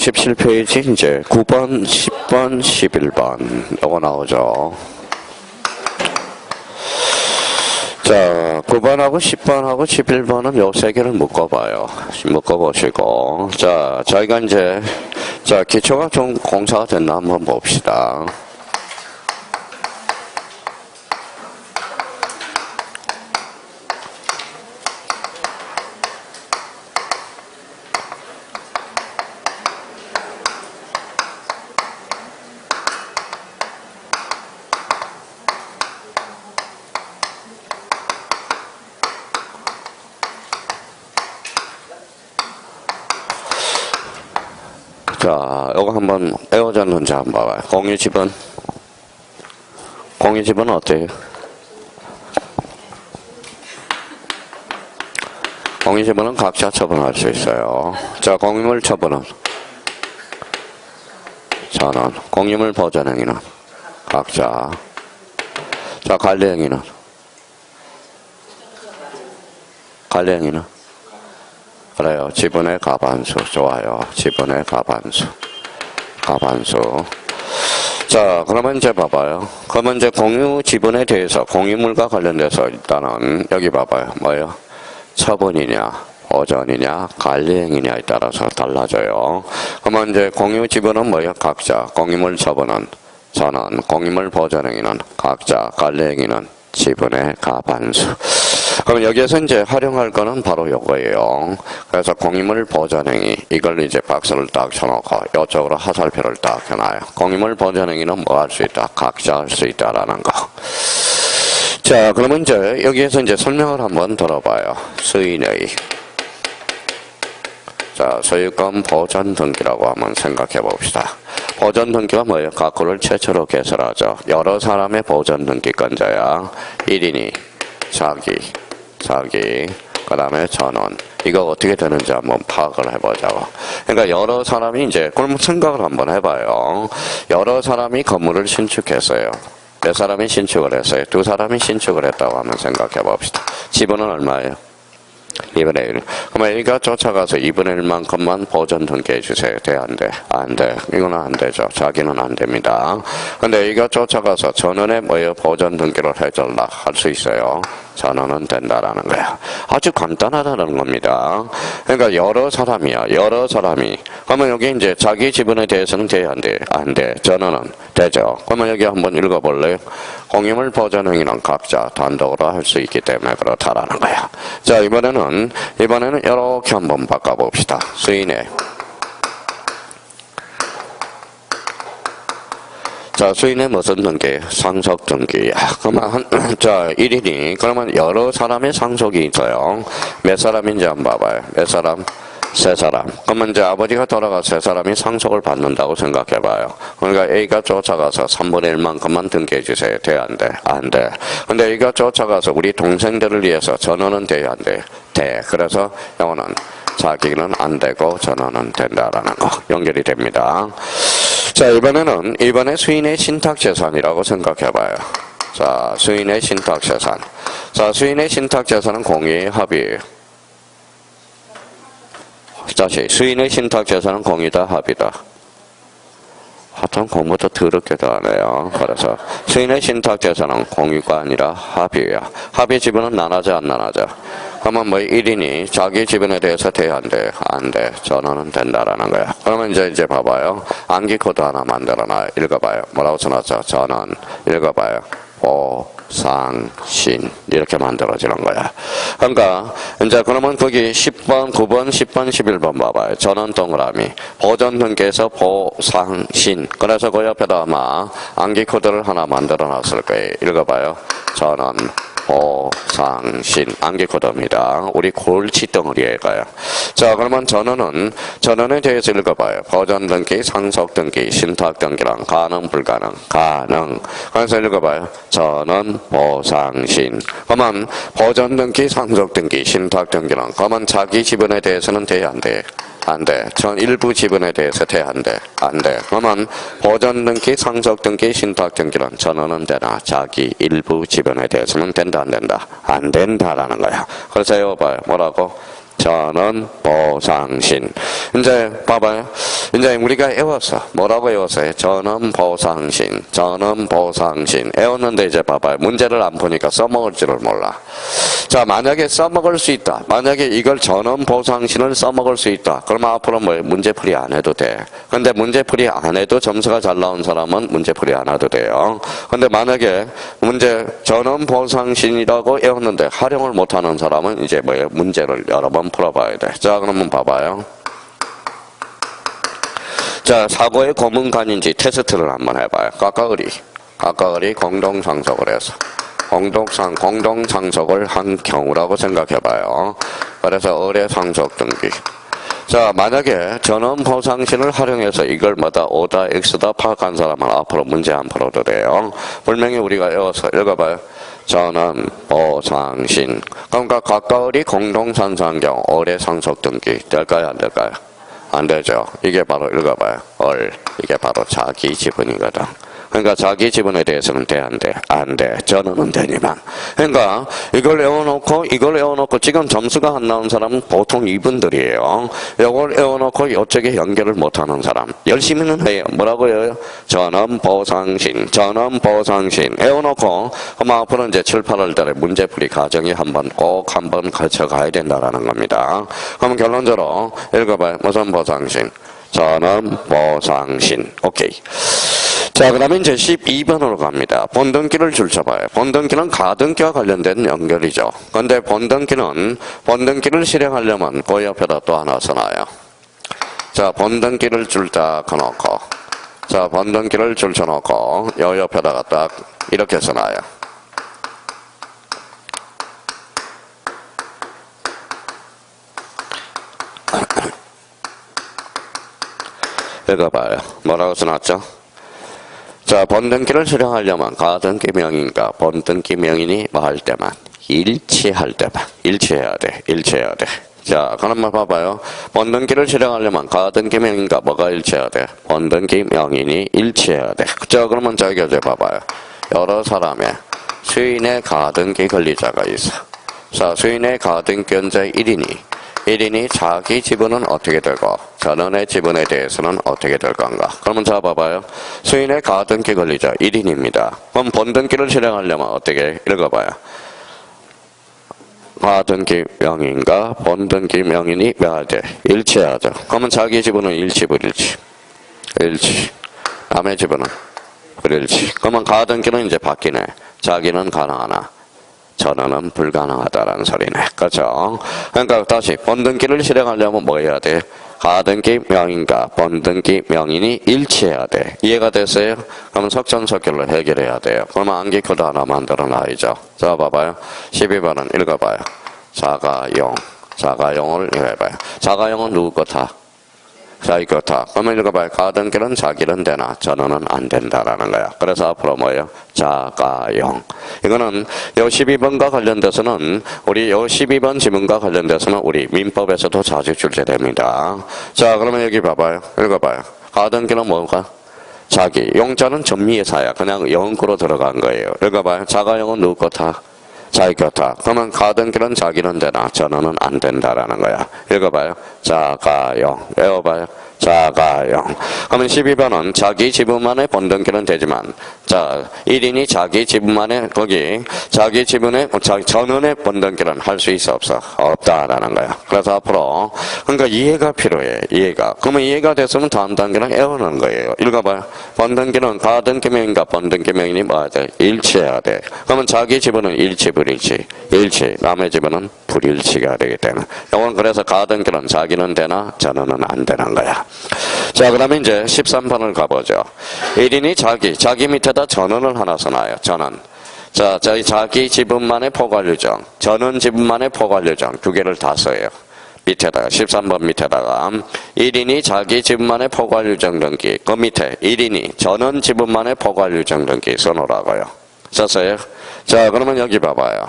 57페이지 이제 9번, 10번, 11번 요거 나오죠. 자, 9번하고 10번하고 11번은 요 세 개를 묶어봐요. 묶어보시고. 자, 저희가 이제, 자, 기초가 좀 공사가 됐나 한번 봅시다. 자, 요거 한번 에어졌는지 한번 봐봐요. 공유집은 어때요? 공유집은 각자 처분할 수 있어요. 자, 공유물 처분은 전원, 공유물 보전행위는 각자. 자, 관리행위는 그래요. 지분의 과반수. 좋아요. 지분의 과반수. 자, 그러면 이제 봐봐요. 그러면 이제 공유 지분에 대해서, 공유물과 관련돼서 일단은, 여기 봐봐요. 뭐예요? 처분이냐, 보전이냐, 관리행위냐에 따라서 달라져요. 그러면 이제 공유 지분은 뭐예요? 각자. 공유물 처분은 전원, 공유물 보전행위는 각자, 관리행위는 지분의 과반수. 그럼 여기에서 이제 활용할 거는 바로 요거예요. 그래서 공유물 보전행위, 이걸 이제 박스를 딱 쳐놓고 이쪽으로 하살표를 딱 해놔요. 공유물 보전행위는 뭐 할 수 있다? 각자 할 수 있다라는 거. 자, 그러면 이제 여기에서 이제 설명을 한번 들어봐요. 수인의. 자, 소유권 보전 등기라고 한번 생각해 봅시다. 보전 등기가 뭐예요? 각구를 최초로 개설하죠. 여러 사람의 보전 등기권자야. 1인이 자기, 그 다음에 전원. 이거 어떻게 되는지 한번 파악을 해보자고. 그러니까 여러 사람이 이제, 그럼 생각을 한번 해봐요. 여러 사람이 건물을 신축했어요. 몇 사람이 신축을 했어요? 2사람이 신축을 했다고 한번 생각해 봅시다. 지분은 얼마예요? 2분의 1. 그러면 A가 쫓아가서 2분의 1만큼만 보전 등기해 주세요. 돼, 안 돼? 안 돼. 이거는 안 되죠. 자기는 안 됩니다. 근데 A가 쫓아가서 전원에 뭐예요? 보전 등기를 해달라 할 수 있어요. 전원은 된다라는 거야. 아주 간단하다는 겁니다. 그러니까 여러 사람이야. 여러 사람이. 그러면 여기 이제 자기 지분에 대해서는 돼, 안 돼? 안 돼. 전원은 되죠. 그러면 여기 한번 읽어볼래요? 공유물 보전행위는 각자 단독으로 할 수 있기 때문에 그렇다라는 거야. 자, 이번에는 이렇게 한번 바꿔봅시다. 수인의. 자, 수인의 무슨 등기? 상속 등기야. 그러면 자, 1인이, 그러면 여러 사람의 상속이 있어요. 몇 사람인지 한번 봐봐요. 몇 사람? 3사람. 그러면 이제 아버지가 돌아가서 3사람이 상속을 받는다고 생각해봐요. 그러니까 A가 쫓아가서 3분의 1만큼만 등기해 주세요. 돼, 안 돼? 안 돼. 근데 A가 쫓아가서 우리 동생들을 위해서 전원은 돼, 안 돼? 돼. 그래서 이거는 자기는 안 되고 전원은 된다라는 거. 연결이 됩니다. 자, 이번에 수인의 신탁재산이라고 생각해봐요. 자, 수인의 신탁재산. 자, 수인의 신탁재산은 공유의 합의예요. 다시, 수인의 신탁재산은 공유다, 합의다. 하여튼 공부도 더럽게도 하네요. 그래서 수인의 신탁재산은 공유가 아니라 합의야. 합의 지분은 나눠져, 안 나눠져? 그러면 뭐 1인이 자기 지분에 대해서 돼, 안 돼? 안 돼. 전원은 된다라는 거야. 그러면 이제 봐봐요. 암기 코드 하나 만들어놔. 읽어봐요. 뭐라고 써놨죠? 전원. 읽어봐요. 보상신. 이렇게 만들어지는 거야. 그러니까 이제 그러면 거기 10번, 9번, 10번, 11번 봐봐요. 전원 동그라미. 보전 등기에서 보상신. 그래서 그 옆에다 아마 암기 코드를 하나 만들어 놨을 거예요. 읽어봐요. 전원. 보상신. 암기 코드입니다. 우리 골치 덩어리에 가요. 자, 그러면 전원에 대해서 읽어봐요. 보전 등기, 상속 등기, 신탁 등기랑 가능, 불가능. 가능. 그래서 읽어봐요. 전원, 보상신. 그러면 보전 등기, 상속 등기, 신탁 등기랑 그러면 자기 지분에 대해서는 돼, 안 돼? 안 돼. 전 일부 지분에 대해서 돼, 안 돼? 안 돼. 그러면 보전 등기, 상속 등기, 신탁 등기는 전원은 되나? 자기 일부 지분에 대해서는 된다, 안 된다? 안 된다라는 거야. 그래서 이거 봐요. 뭐라고? 전원, 보상신. 이제 봐봐요. 이제 우리가 외웠어. 뭐라고 외웠어요? 전원보상신, 전원보상신. 외웠는데 이제 봐봐요. 문제를 안 보니까 써먹을 줄을 몰라. 자, 만약에 써먹을 수 있다. 만약에 이걸 전원보상신을 써먹을 수 있다. 그러면 앞으로 뭐 문제풀이 안 해도 돼. 근데 문제풀이 안 해도 점수가 잘 나온 사람은 문제풀이 안 해도 돼요. 근데 만약에 문제 전원보상신이라고 외웠는데 활용을 못하는 사람은 이제 뭐예요? 문제를 여러 번 풀어봐야 돼. 자, 그러면 봐봐요. 자, 사고의 고문간인지 테스트를 한번 해봐요. 까까으리 공동상속을 해서 공동상속을 한 경우라고 생각해봐요. 그래서 의뢰상속 등기. 자, 만약에 전원보상신을 활용해서 이걸 뭐다 O다 X다 파악한 사람은 앞으로 문제 안 풀어도 돼요. 분명히 우리가 외워서 읽어봐요. 전원보상신. 그러니까 가까우리 공동산소한 경우 의뢰상속 등기 될까요? 안 될까요? 안 되죠. 이게 바로 읽어봐요. 이게 바로 자기 지분이거든. 그러니까 자기 지분에 대해서는 돼, 안 돼? 안 돼. 전원은 되니만. 그러니까 이걸 외워놓고 지금 점수가 안 나온 사람은 보통 이분들이에요. 이걸 외워놓고 이쪽에 연결을 못하는 사람. 열심히는 해요. 뭐라고 해요? 전원보상신 외워놓고 그럼 앞으로 이제 7, 8월 달에 문제풀이 과정이 꼭 한번 거쳐가야 된다라는 겁니다. 그럼 결론적으로 읽어봐요. 무슨 보상신? 전원보상신. 오케이. 자, 그 다음에 이제 12번으로 갑니다. 본등기를 줄쳐봐요. 본등기는 가등기와 관련된 연결이죠. 근데 본등기를 실행하려면 그 옆에다 또 하나 써놔요. 자, 본등기를 줄딱 해놓고, 자, 본등기를 줄쳐놓고, 요 옆에다가 딱 이렇게 써놔요. 읽어봐요. 뭐라고 써놨죠? 자, 본등기를 실행하려면 가등기 명인과 본등기 명인이 뭐 할 때만 일치해야 돼. 자, 그러면 봐봐요. 본등기를 실행하려면 가등기 명인과 뭐가 일치해야 돼? 본등기 명인이 일치해야 돼. 자, 그러면 저기 이제 봐봐요. 여러 사람의 수인의 가등기 권리자가 있어. 자, 수인의 가등기 권자 1인이 자기 지분은 어떻게 되고 전원의 지분에 대해서는 어떻게 될 건가? 그러면 자 봐봐요. 수인의 가등기 권리자 1인입니다. 그럼 본등기를 실행하려면 어떻게 읽어봐요. 가등기 명인과 본등기 명인이 몇 돼? 일치하죠. 그러면 자기 지분은 일치. 남의 지분은 불일치. 그러면 가등기는 이제 바뀌네. 자기는 가능하나 전원은 불가능하다라는 소리네. 그렇죠? 그러니까 다시 본등기를 실행하려면 뭐 해야 돼? 가등기 명인과 본등기 명인이 일치해야 돼. 이해가 됐어요? 그러면 석전석결로 해결해야 돼요. 그러면 암기코드 하나 만들어 놔야죠. 자, 봐봐요. 12번은 읽어봐요. 자가용을 읽어봐요. 자가용은 누구 거다? 자기 거다. 그러면 읽어봐요. 가등기는 자기는 되나 전원은 안 된다라는 거야. 그래서 앞으로 뭐예요? 자가용. 이거는 요 12번과 관련돼서는 우리 요 12번 지문과 관련돼서는 우리 민법에서도 자주 출제됩니다. 자, 그러면 여기 봐봐요. 읽어봐요. 가등기는 뭐가? 자기. 용자는 전미의사야. 그냥 영구로 들어간 거예요. 읽어봐요. 자가용은 누구 거다? 자기 거다. 그러면 가등기는 자기는 되나 전원은 안 된다라는 거야. 읽어봐요. 자가용. 외워봐요. 자가용. 그러면 12번은 자기 지분만의 본등기는 되지만, 자, 1인이 자기 지분만의, 자기 지분의, 전원의 본등기는 할 수 있어, 없어? 없다라는 거야. 그래서 앞으로, 그러니까 이해가 필요해, 이해가. 그러면 이해가 됐으면 다음 단계는 외우는 거예요. 읽어봐요. 본등기는 가등기명인과 본등기명인이 뭐야 돼? 일치해야 돼. 그러면 자기 지분은 일치, 불일치. 일치. 남의 지분은 불일치가 되기 때문에. 이건 그래서 가등기는 자기는 되나, 전원은 안 되는 거야. 자, 그 다음에 이제 13번을 가보죠. 1인이 자기 밑에다 전원을 하나 써놔요. 전원. 자, 자기 지분만의 포괄유정, 전원 지분만의 포괄유정 두 개를 다 써요. 밑에다가, 13번 밑에다가 1인이 자기 지분만의 포괄유정 등기, 그 밑에 1인이 전원 지분만의 포괄유정 등기 써놓으라고요. 썼어요? 자, 그러면 여기 봐봐요.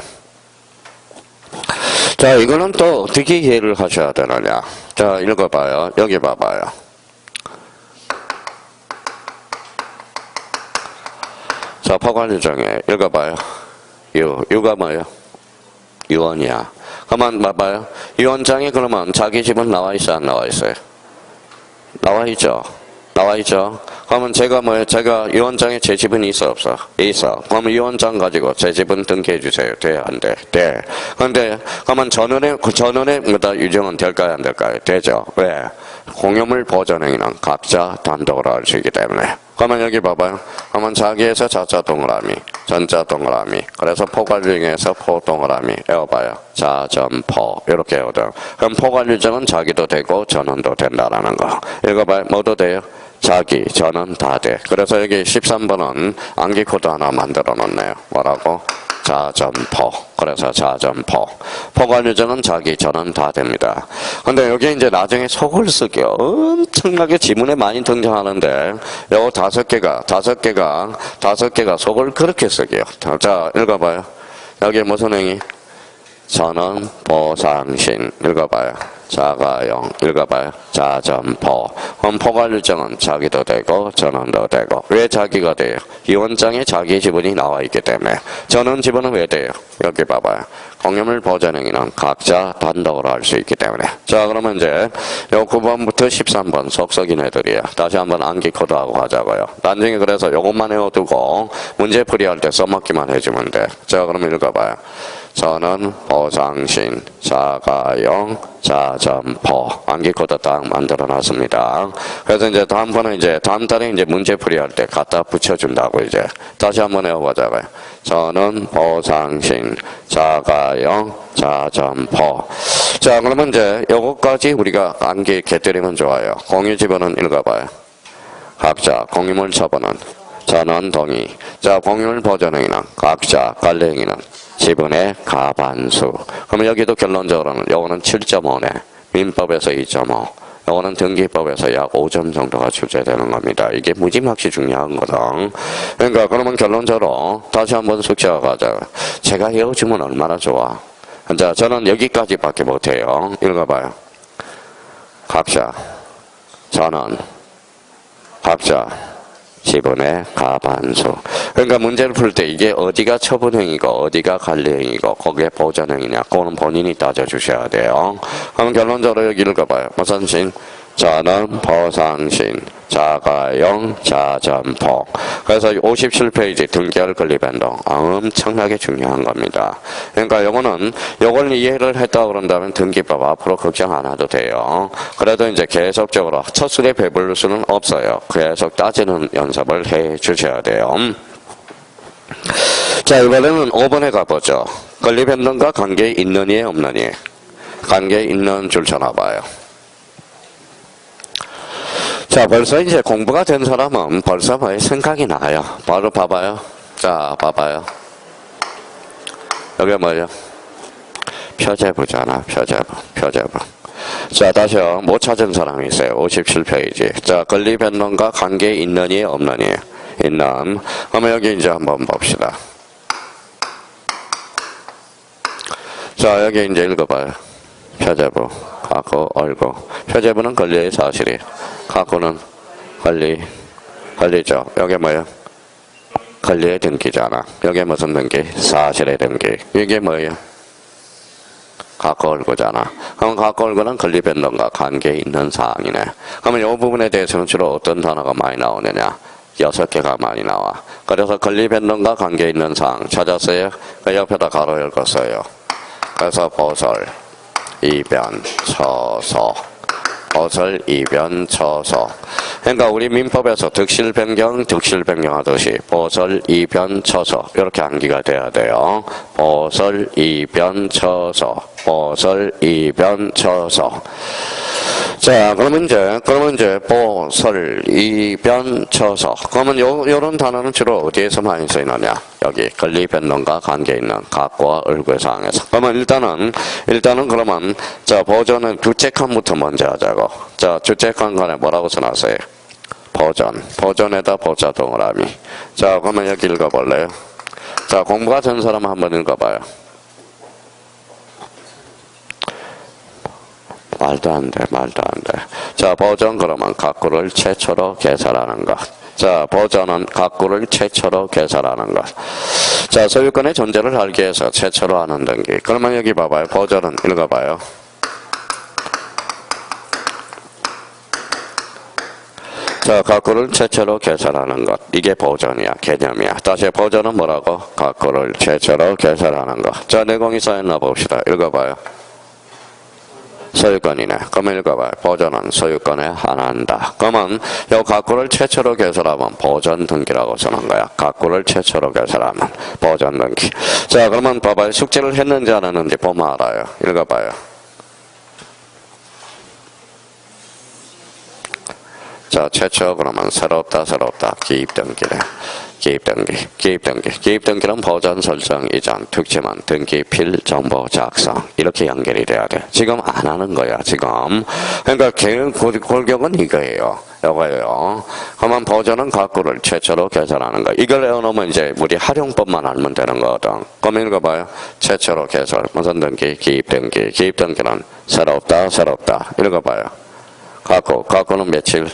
자, 이거는 또 어떻게 이해를 하셔야 되느냐. 자, 읽어봐요. 여기 봐봐요. 자, 포괄유정에 읽어봐요. 유가 뭐예요? 유언이야. 그러면 봐봐요. 유언장에 그러면 자기 집은 나와 있어, 안 나와 있어요? 나와 있죠. 나와 있죠. 그러면 제가 제가 유언장에 제 집은 있어 없어? 있어. 그러면 유언장 가지고 제 집은 등기해 주세요. 돼 안 돼? 돼. 그런데 그러면 전원의 뭐다 유정은 될까요 안 될까요? 되죠. 왜? 공유물 보존행위는 각자 단독으로 할 수 있기 때문에. 그러면 여기 봐봐요. 그러면 자기에서 자자 동그라미, 전자 동그라미. 그래서 포괄유정에서 포 동그라미. 외워봐요. 자전포 이렇게 외우죠. 그럼 포괄유정은 자기도 되고 전원도 된다라는 거. 읽어봐요. 뭐도 돼요? 자기, 전원 다 돼. 그래서 여기 13번은 암기 코드 하나 만들어 놓네요. 뭐라고? 자전포. 그래서 자전포. 포괄유정은 자기, 전원 다 됩니다. 근데 여기 이제 나중에 속을 쓰기 엄청나게 지문에 많이 등장하는데 요 다섯 개가 속을 그렇게 쓰기요. 자, 읽어봐요. 여기 무슨 행위? 전원, 보상신. 읽어봐요. 자가용. 읽어봐요. 자전포. 그럼 포괄유정은 자기도 되고 전원도 되고. 왜 자기가 돼요? 유언장에 자기 지분이 나와 있기 때문에. 전원 지분은 왜 돼요? 여기 봐봐요. 공유물 보존행위는 각자 단독으로 할 수 있기 때문에. 자, 그러면 이제 요 9번부터 13번 속썩인 애들이에요. 다시 한번 암기 코드하고 가자고요. 나중에 그래서 요것만 외워두고 문제 풀이할 때 써먹기만 해주면 돼. 자, 그럼 읽어봐요. 전원, 보상신, 자가용, 자전포. 암기 코드 딱 만들어놨습니다. 그래서 이제 다음번에 다음 달에 문제 풀이할 때 갖다 붙여준다고 이제. 다시 한번 외워보자고요. 전원, 보상신, 자가용, 자전포. 자, 그러면 이제 요것까지 우리가 암기 곁들이면 좋아요. 공유 지번은 읽어봐요. 각자 공유물 처분은 전원 동의. 자, 공유물 보존행위는 각자 관리행위는 지분의 가반수. 그러면 여기도 결론적으로는 요거는 7.5네. 민법에서 2.5. 요거는 등기법에서 약 5점 정도가 출제되는 겁니다. 이게 무지막지 중요한 거다. 그러니까 그러면 결론적으로 다시 한번 숙제하고 가자. 제가 외워주면 얼마나 좋아. 자, 저는 여기까지밖에 못해요. 읽어봐요. 각자 전원 각자 지분의 가반수. 그러니까 문제를 풀 때 이게 어디가 처분행위고 어디가 관리행위고 거기에 보존행위냐 그거는 본인이 따져주셔야 돼요. 그럼 결론적으로 여기 읽어봐요. 무슨 신? 전원, 보상신, 자가용, 자전포. 그래서 57페이지 등기할 권리변동 엄청나게 중요한 겁니다. 그러니까 요걸 이해를 했다고 그런다면 등기법 앞으로 걱정 안 해도 돼요. 그래도 이제 계속적으로 첫 술에 배부를 수는 없어요. 계속 따지는 연습을 해 주셔야 돼요. 자, 이번에는 5번에 가보죠. 권리변동과 관계 있느니 없느니. 관계 있는 줄 쳐놔봐요. 자, 벌써 이제 공부가 된 사람은 벌써 생각이 나요. 바로 봐봐요. 자, 봐봐요. 여기 뭐예요? 표제부잖아, 표제부. 자, 다시요. 못 찾은 사람이 있어요. 57페이지. 자, 권리변동과 관계 있느니 없느니. 있는. 그러면 여기 이제 한번 봅시다. 자, 여기 이제 읽어봐요. 표제부. 갖고 얼고. 표제부는 권리의 사실이. 갖고는 권리죠. 여기 뭐예요? 권리의 등기잖아. 여기 무슨 등기? 사실의 등기. 이게 뭐예요? 갖고 얼고잖아. 그럼 갖고 얼고는 권리변동과 관계 있는 사항이네. 그러면 이 부분에 대해서는 주로 어떤 단어가 많이 나오느냐? 6개가 많이 나와. 그래서 권리변동과 관계 있는 사항 찾았어요? 그 옆에다 가로 읽었어요. 그래서 보설, 이변, 처소. 보설, 이변, 처소. 그러니까 우리 민법에서 득실 변경 하듯이 보설, 이변, 처소 이렇게 암기가 돼야 돼요. 보설, 이변, 처소. 보설, 이변, 처소. 자, 그러면 이제 보설, 이변, 처소. 그러면 요런 단어는 주로 어디에서 많이 쓰이느냐? 여기 권리변동과 관계 있는 각과 얼굴 사항에서. 그러면 일단은 그러면 자, 보존은 두째 칸부터 먼저 하자고. 자, 두째 칸 간에 뭐라고 써놨어요? 보존에다 보자 동그라미. 자, 그러면 여기 읽어볼래요? 자, 공부가 된 사람 한번 읽어봐요. 말도 안 돼. 자, 보존 그러면 각구를 최초로 계산하는 것. 자, 보존은 각구를 최초로 계산하는 것. 자, 소유권의 존재를 알기 위해서 최초로 하는 등기. 그러면 여기 봐봐요. 보존은 읽어봐요. 자, 각구를 최초로 개설하는 것. 이게 보전이야. 개념이야. 다시 보전은 뭐라고? 각구를 최초로 개설하는 것. 자, 내공이 쌓였나 봅시다. 읽어봐요. 소유권이네. 그러면 읽어봐요. 보전은 소유권에 한한다. 그러면 이 각구를 최초로 개설하면 보전 등기라고 쓰는 거야. 각구를 최초로 개설하면 보전 등기. 자, 그러면 봐봐요. 숙지를 했는지 안 했는지 보면 알아요. 읽어봐요. 자, 최초 그러면 새롭다 기입등기래. 기입등기는 보전 설정 이전 특징은 등기필 정보 작성 이렇게 연결이 돼야 돼. 지금 안 하는 거야 지금. 그러니까 골격은 이거예요. 요거예요. 그러면 보전은 각구를 최초로 개설하는 거. 이걸 외워놓으면 이제 우리 활용법만 알면 되는 거거든. 그럼 읽어봐요. 최초로 개설 무슨 등기? 기입등기. 기입등기는 새롭다. 읽어봐요. 각구는 며칠?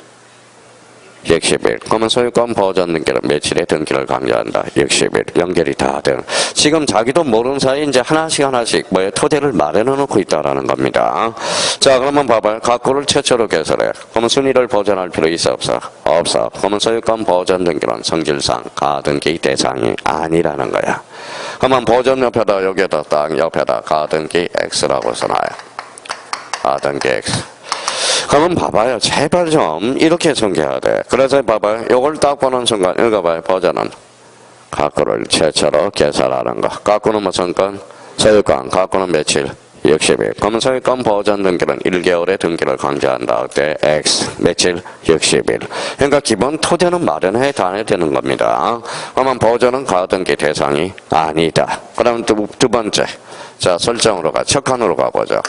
60일. 그러면 소유권 보전 등기는 며칠에 등기를 강조한다. 60일. 연결이 다 돼. 지금 자기도 모르는 사이에 이제 하나씩 뭐에 토대를 마련해 놓고 있다라는 겁니다. 자, 그러면 봐봐요. 각구를 최초로 개설해. 그러면 순위를 보전할 필요 있어 없어? 없어. 그러면 소유권 보전 등기는 성질상 가등기 대상이 아니라는 거야. 그러면 보전 옆에다 여기에다 딱 옆에다 가등기 X라고 써놔요. 가등기 X. 그러면 봐봐요. 제발 좀 이렇게 전개해야 돼. 그래서 봐봐요. 요걸 딱 보는 순간 읽어봐요. 보전은 각구를 최초로 개설하는 거. 각구는 무슨 건? 소유권. 각구는 며칠? 60일. 그러면 소유권 보전 등기는 1개월의 등기를 강조한다. 그때 X. 며칠? 60일. 그러니까 기본 토대는 마련해야 되는 겁니다. 그러면 보전은 가등기 대상이 아니다. 그러면 두 번째. 자, 설정으로 첫 칸으로 가보죠.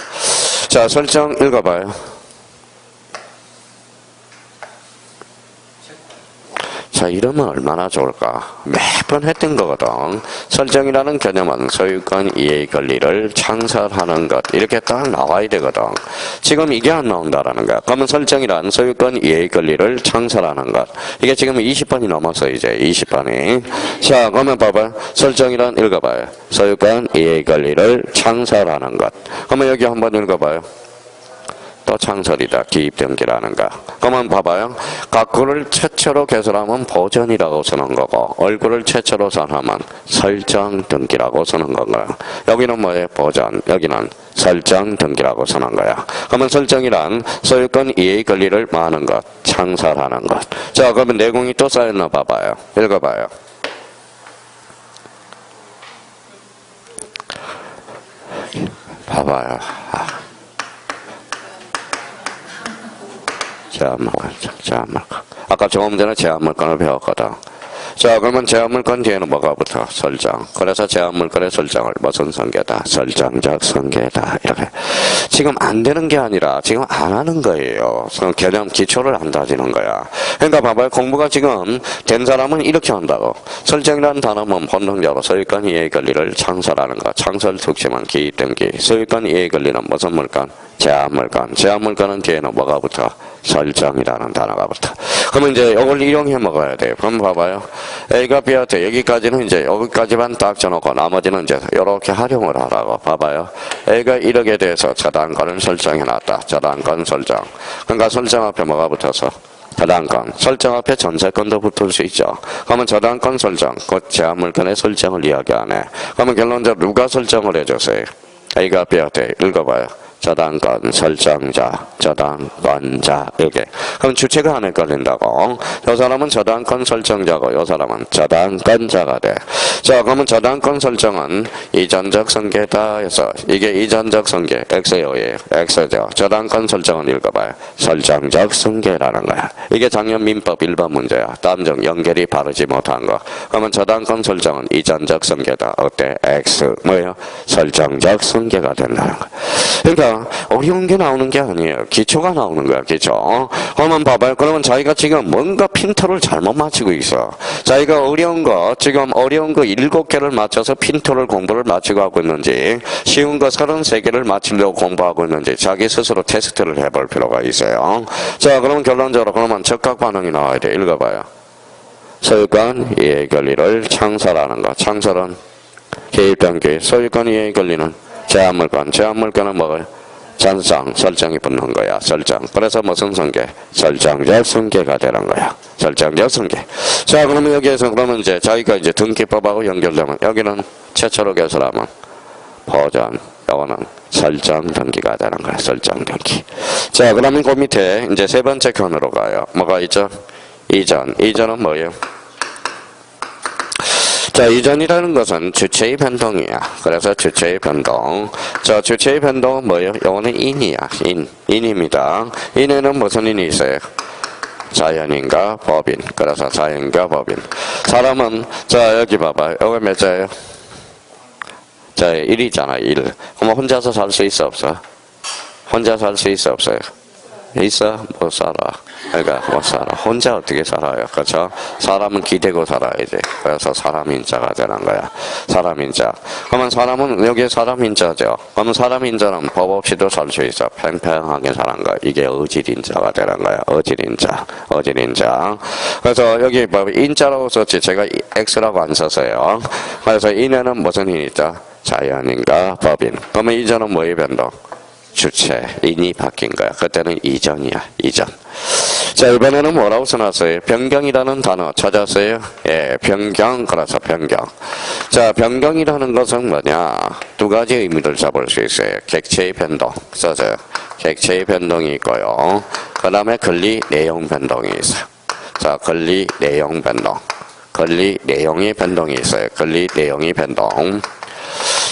자, 설정 읽어봐요. 자, 이러면 얼마나 좋을까? 매번 했던 거거든. 설정이라는 개념은 소유권 이해 권리를 창설하는 것. 이렇게 딱 나와야 되거든. 지금 이게 안 나온다라는 거야. 그러면 설정이란 소유권 이해 권리를 창설하는 것. 이게 지금 20번이 넘었어, 이제. 20번이. 자, 그러면 봐봐요. 설정이란 읽어봐요. 소유권 이해 권리를 창설하는 것. 그러면 여기 한번 읽어봐요. 또 창설이다. 기입등기라는 거. 그러면 봐봐요. 각구를 최초로 개설하면 보전이라고 쓰는 거고 얼굴을 최초로 선하면 설정 등기라고 쓰는 건가요. 여기는 뭐예요? 보전. 여기는 설정 등기라고 쓰는 거야. 그러면 설정이란 소유권 이해 권리를 많은 것, 창설하는 것. 자, 그러면 내공이 또 쌓였나 봐봐요. 읽어봐요. 봐봐요. 제한물건. 아까 조금 전에 제한물건을 배웠거든. 자, 그러면 제한물건 뒤에는 뭐가 붙어? 설정. 그래서 제한물건의 설정을 무슨 성계다? 설정적 성계다. 이렇게. 지금 안 되는 게 아니라 지금 안 하는 거예요. 개념 기초를 안 다지는 거야. 그러니까 봐봐요. 공부가 지금 된 사람은 이렇게 한다고. 설정이라는 단어는 본능적으로 소유권 이해 권리를 창설하는 거. 창설 특징은 기입등기. 소유권 이해 권리는 무슨 물건? 제한물건. 제한물건은 뒤에는 뭐가 붙어? 설정이라는 단어가 붙어. 그러면 이제 이걸 이용해 먹어야 돼요. 그럼 봐봐요. A가 B한테 여기까지는 이제 여기까지만 딱 쳐놓고 나머지는 이제 이렇게 활용을 하라고. 봐봐요. A가 1억에 대해서 저당권을 설정해놨다. 저당권 설정. 그러니까 설정 앞에 뭐가 붙어서? 저당권. 설정 앞에 전세권도 붙을 수 있죠. 그러면 저당권 설정, 곧 제한물건의 설정을 이야기하네. 그러면 결론적으로 누가 설정을 해줬어요? A가 B한테 읽어봐요. 저당권 설정자, 저당권자 이렇게. 그럼 주체가 안 헷갈린다고. 요 사람은 저당권 설정자고 요 사람은 저당권자가 돼. 자, 그러면 저당권 설정은 이전적 성계다 해서 이게 이전적 성계 X예요. X죠. 저당권 설정은 읽어봐요. 설정적 성계라는 거야. 이게 작년 민법 1번 문제야. 다음 중 연결이 바르지 못한 거. 그러면 저당권 설정은 이전적 성계다. 어때? X 뭐예요? 설정적 성계가 된다는 거야. 그러니까 어려운 게 나오는 게 아니에요. 기초가 나오는 거야. 기초. 그러면 봐봐요. 그러면 자기가 지금 뭔가 핀트를 잘못 맞추고 있어. 자기가 어려운 거 7개를 맞춰서 핀트를 공부를 맞추고 하고 있는지 쉬운 거 33개를 맞추려고 공부하고 있는지 자기 스스로 테스트를 해볼 필요가 있어요. 자, 그러면 결론적으로 그러면 적각 반응이 나와야 돼. 읽어봐요. 소유권 이해 권리를 창설하는 거. 창설은 기입등기. 소유권 이해 권리는 제한물건. 제한물건은 뭐예요? 잔상, 설정이 붙는 거야. 설정. 그래서 무슨 성계? 설정적 성계가 되는 거야. 설정적 성계. 자, 그러면 여기에서 그러면 이제 자기가 이제 등기법하고 연결되면 여기는 최초로 개설하면 보전, 요거는 설정 등기가 되는 거야. 설정 등기. 자, 그러면 그 밑에 이제 세 번째 칸으로 가요. 뭐가 있죠? 이전. 이전은 뭐예요? 자, 이전이라는 것은 주체의 변동이야. 그래서 주체의 변동. 자, 주체의 변동은 뭐예요? 요거는 인이야. 인입니다. 인에는 무슨 인이 있어요? 자연인과 법인. 그래서 자연인과 법인. 사람은, 자, 여기 봐봐. 여기 몇 자예요? 자, 1이잖아, 1. 그럼 혼자서 살 수 있어, 없어? 혼자 살 수 있어, 없어요? 있어? 못 살아. 그러니까 못 살아. 혼자 어떻게 살아요? 그렇죠? 사람은 기대고 살아야지. 그래서 사람인자가 되는 거야. 사람인자. 그러면 사람은 여기에 사람인자죠. 그러면 사람인자는 법 없이도 살 수 있어. 팽팽하게 사는 거. 이게 어질인자가 되는 거야. 어질인자. 어질인자. 그래서 여기 뭐 인자라고 썼지. 제가 X라고 안 썼어요. 그래서 인에는 무슨 인이 있죠? 자연인과 법인. 그러면 이전은 뭐의 변동? 주체, 인이 바뀐 거야. 그때는 이전이야, 이전. 자, 이번에는 뭐라고 써놨어요? 변경이라는 단어 찾았어요? 예, 변경, 그래서 변경. 자, 변경이라는 것은 뭐냐? 두 가지 의미를 잡을 수 있어요. 객체의 변동, 써져요. 객체의 변동이 있고요. 그 다음에 권리, 내용 변동이 있어요. 자, 권리, 내용 변동. 권리, 내용의 변동이 있어요. 권리, 내용의 변동.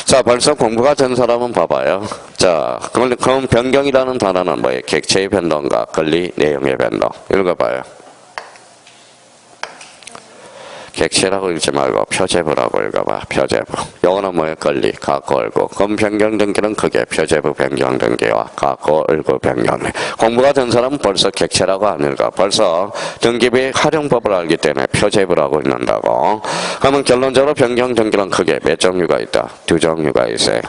자, 벌써 공부가 된 사람은 봐봐요. 자, 그럼 변경이라는 단어는 뭐예요? 객체의 변동과 권리, 내용의 변동. 읽어봐요. 객체라고 읽지 말고 표제부라고 읽어봐. 표제부. 요거는 뭐예요? 권리, 갖고 얼고. 그럼 변경 등기는 크게 표제부 변경 등기와 갖고 얼고 변경. 공부가 된 사람은 벌써 객체라고 안 읽어. 벌써 등기부의 활용법을 알기 때문에 표제부라고 읽는다고. 그러면 결론적으로 변경 등기는 크게 몇 종류가 있다? 두 종류가 있어요.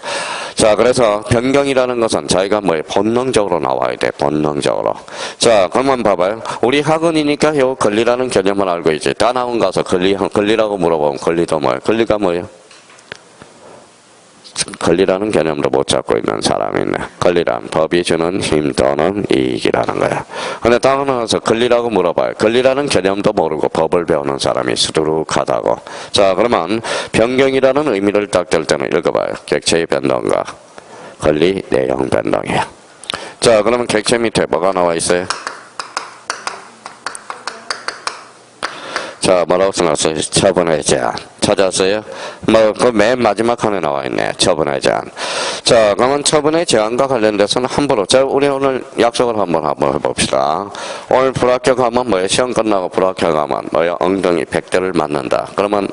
자, 그래서 변경이라는 것은 자기가 뭐예요? 본능적으로 나와야 돼. 본능적으로. 자, 그러면 봐봐요. 우리 학원이니까 요 권리라는 개념을 알고 있지. 다 나온 가서 권리라고 물어보면 권리도 뭐예요? 권리가 뭐예요? 권리라는 개념도 못 잡고 있는 사람이 있네. 권리란 법이 주는 힘 또는 이익이라는 거야. 근데 다음 나와서 권리라고 물어봐요. 권리라는 개념도 모르고 법을 배우는 사람이 수두룩하다고. 자, 그러면 변경이라는 의미를 딱 들 때는 읽어봐요. 객체의 변동과 권리, 내용 변동이야. 자, 그러면 객체 밑에 뭐가 나와 있어요? 자, 뭐라고 써놨어요? 처분의 제한. 찾았어요? 뭐, 그 맨 마지막 칸에 나와 있네. 처분의 제한. 자, 그러면 처분의 제한과 관련돼서는 함부로. 자, 우리 오늘 약속을 한번 해봅시다. 오늘 불합격하면 뭐예요? 시험 끝나고 불합격하면 뭐예요? 엉덩이 100대를 맞는다. 그러면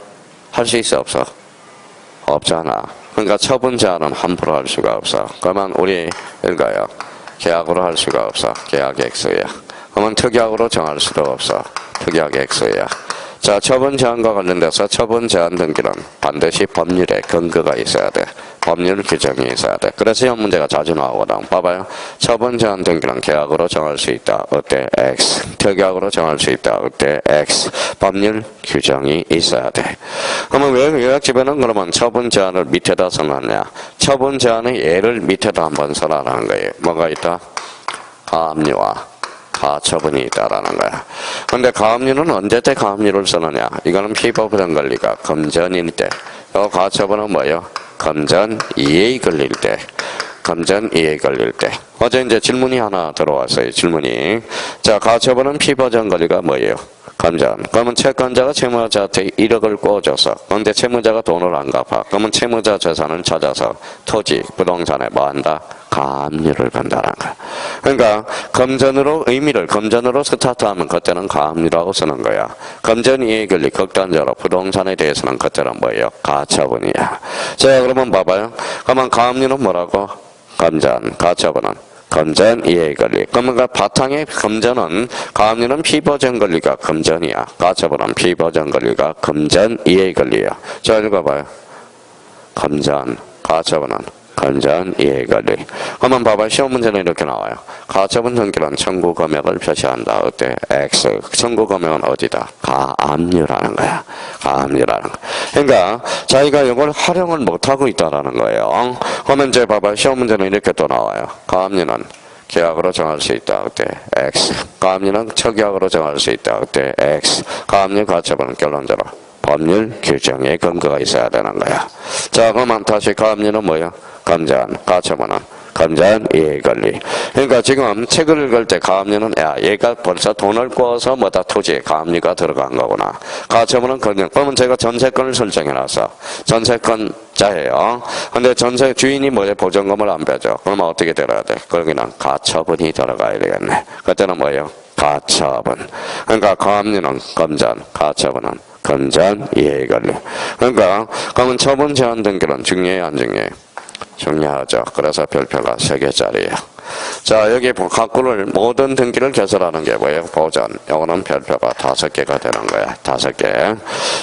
할 수 있어? 없어? 없잖아. 그러니까 처분 제한은 함부로 할 수가 없어. 그러면 우리, 읽어요. 계약으로 할 수가 없어. 계약 X야. 그러면 특약으로 정할 수도 없어. 특약 X야. 자, 처분 제한과 관련돼서 처분 제한 등기는 반드시 법률에 근거가 있어야 돼. 법률 규정이 있어야 돼. 그래서 시험 문제가 자주 나오거든. 봐봐요. 처분 제한 등기는 계약으로 정할 수 있다. 어때? X. 특약으로 정할 수 있다. 어때? X. 법률 규정이 있어야 돼. 그러면 왜 요약집에는 그러면 처분 제한을 밑에다 써놨냐? 처분 제한의 예를 밑에다 한번 써라라는 거예요. 뭐가 있다? 가압류와 가처분이 있다라는 거야. 근데 가압류는 언제 때 가압류를 쓰느냐? 이거는 피법부정 권리가 금전일 때. 또 가처분은 뭐예요? 금전 이해에 걸릴 때. 금전 이해에 걸릴 때. 어제 이제 질문이 하나 들어왔어요. 질문이. 자, 가처분은 피법부정 권리가 뭐예요? 금전. 그러면 채권자가 채무자한테 1억을 꿔줘서 그런데 채무자가 돈을 안 갚아. 그러면 채무자 재산을 찾아서 토지, 부동산에 뭐 한다? 가압류를 건다는 거야. 그러니까 금전으로 의미를 금전으로 스타트하면 그때는 가압류라고 쓰는 거야. 금전 이해 권리 극단적으로 부동산에 대해서는 그때는 뭐예요? 가처분이야. 자, 그러면 봐봐요. 그러면 가압류는 뭐라고? 금전, 가처분은 금전 이해 권리. 그러니까 바탕의 금전은 가압류는 피보전 권리가 금전이야. 가처분은 피보전 권리가 금전 이해 권리야. 자, 읽어봐요. 금전, 가처분은 금전 이해 권리. 한번 봐봐요. 시험 문제는 이렇게 나와요. 가처분 등기는 청구 금액을 표시한다. 어때? X. 청구 금액은 어디다? 가압류라는 거야. 가압류라는 거. 그러니까 자기가 이걸 활용을 못하고 있다라는 거예요. 그러면 이제 봐봐. 시험 문제는 이렇게 또 나와요. 가압류는 기하학으로 정할 수 있다. 그때 X. 가압류는 척기하학으로 정할 수 있다. 그때 X. 가압류 가처분은 결론적으로 법률 규정에 근거가 있어야 되는 거야. 자, 그러면 다시 가압류는 뭐야? 감전, 가처분은 감전, 이해관리. 그러니까 지금 책을 읽을 때 가압류는 야, 얘가 벌써 돈을 꿔서 뭐다 토지에 가압류가 들어간 거구나. 가처분은 그러면 제가 전세권을 설정해놨어. 전세권자예요. 근데 전세 주인이 뭐야? 보증금을 안 빼줘. 그러면 어떻게 들어야 돼? 거기는 가처분이 들어가야 되겠네. 그때는 뭐예요? 가처분. 그러니까 가압류는 검전, 가처분은 검전, 이해관리. 그러니까 그러면 처분 제한 등기는 중요해 안 중요해? 중요하죠. 그래서 별표가 3개짜리예요. 자, 여기 각구를 모든 등기를 개설하는 게 뭐예요? 보전. 요거는 별표가 5개가 되는 거야. 5개.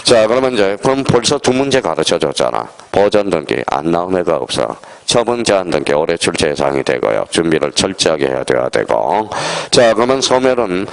자, 그러면 이제 그럼 벌써 2문제 가르쳐 줬잖아. 보전 등기 안 나온 애가 없어. 처분 제한 등기 올해 출제 예상이 되고요. 준비를 철저하게 해야 되고. 자, 그러면 소멸은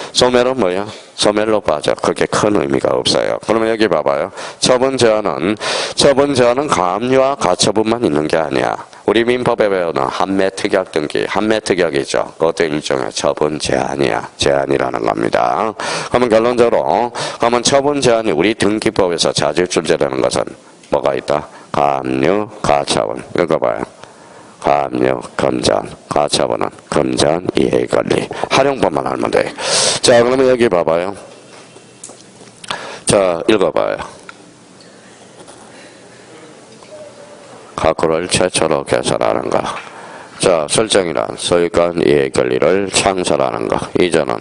뭐야? 소멸로 빠져. 그게 큰 의미가 없어요. 그러면 여기 봐봐요. 처분 제한은 가압류와 가처분만 있는 게 아니야. 우리 민법에 배우는 한매 특약 등기, 한매 특약이죠. 그것도 일종의 처분 제한이야. 제한이라는 겁니다. 그러면 결론적으로 그러면 처분 제한이 우리 등기법에서 자주 출제되는 것은 뭐가 있다? 가압류, 가처분. 읽어봐요. 가압류, 검전, 가처분은 검전, 이해관리. 활용법만 알면 돼. 자, 그러면 여기 봐봐요. 자, 읽어봐요. 각구를 최초로 개설하는 것. 자, 설정이란 소유권 이해관리를 창설하는 것. 이전은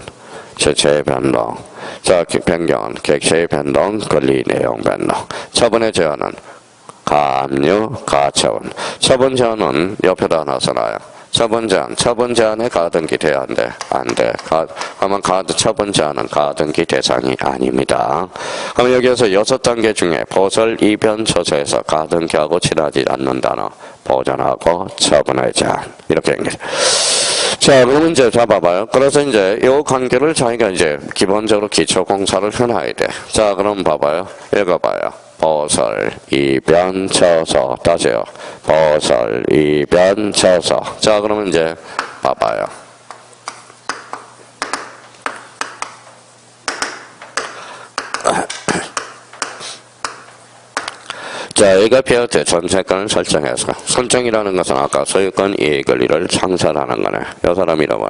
주체의 변동. 자, 변경은 객체의 변동, 권리 내용 변동. 처분의 제한은 가압류, 가처분. 처분 제한은 옆에다 놔서놔요. 처분 제한에 가등기 돼야 안 돼? 안 돼. 그러면 처분 제한은 가등기 대상이 아닙니다. 그럼 여기에서 6단계 중에 보설, 이변, 처소에서 가등기하고 친하지 않는 단어 보전하고 처분의 제한. 이렇게 연결. 자, 그러면 이제 잡아봐요. 그래서 이제 요 관계를 자기가 이제 기본적으로 기초공사를 해놔야 돼. 자, 그럼 봐봐요. 읽어봐요. 보설, 이변, 처소. 다시요. 보설, 이변, 처소. 자, 그러면 이제 봐봐요. 자, 이거 배울 때 전세권을 설정해서. 설정이라는 것은 아까 소유권 이해관리를 창설하는 거네. 이 사람 이름은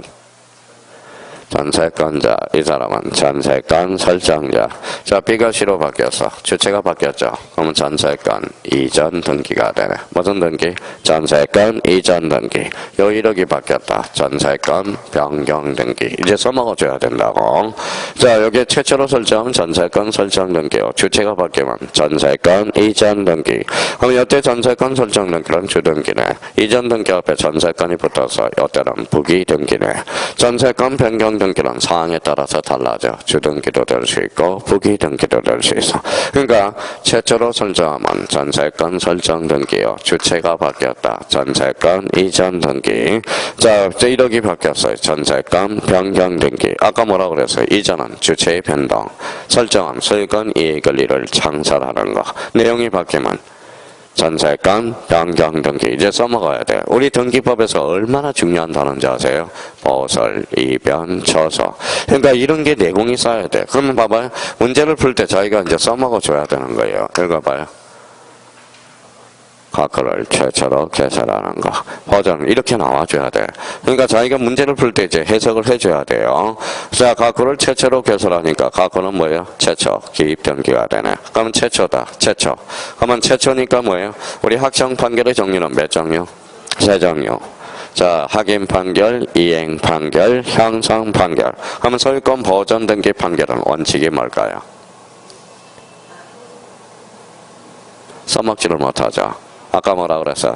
전세권자, 이 사람은 전세권 설정자. 자, B가 C로 바뀌었어. 주체가 바뀌었죠. 그러면 전세권 이전 등기가 되네. 무슨 등기? 전세권 이전 등기. 요 1억이 바뀌었다. 전세권 변경 등기. 이제 써먹어줘야 된다고. 자, 여기에 최초로 설정 전세권 설정 등기요. 주체가 바뀌면 전세권 이전 등기. 그럼 이때 전세권 설정 등기는 주등기네. 이전 등기 앞에 전세권이 붙어서 이때는 부기 등기네. 전세권 변경 등기는 사항에 따라서 달라져. 주등기도 될 수 있고 부기 등기도 될 수 있어. 그러니까 최초로 설정하면 전세권 설정 등기요. 주체가 바뀌었다. 전세권 이전 등기. 자, 1억이 바뀌었어요. 전세권 변경 등기. 아까 뭐라고 그랬어요? 이전은 주체의 변동. 설정은 소유권 이해관리를 창설하는 거. 내용이 바뀌면 전세권 변경 등기. 이제 써먹어야 돼. 우리 등기법에서 얼마나 중요한 단어인지 아세요? 보설, 이변, 처소. 그러니까 이런 게 내공이 쌓여야 돼. 그러면 봐봐요. 문제를 풀 때 자기가 이제 써먹어줘야 되는 거예요. 읽어봐요. 각구를 최초로 개설하는 거. 버전 이렇게 나와줘야 돼. 그러니까 자기가 문제를 풀 때 이제 해석을 해줘야 돼요. 자, 각구를 최초로 개설하니까 각구는 뭐예요? 최초 기입 등기가 되네. 그러면 최초다. 최초. 그러면 최초니까 뭐예요? 우리 학생 판결의 종류는 몇 종류? 3종류. 자, 확인 판결, 이행 판결, 형성 판결. 그러면 소유권 보전 등기 판결은 원칙이 뭘까요? 써먹지를 못하죠. 아까 뭐라 그랬어?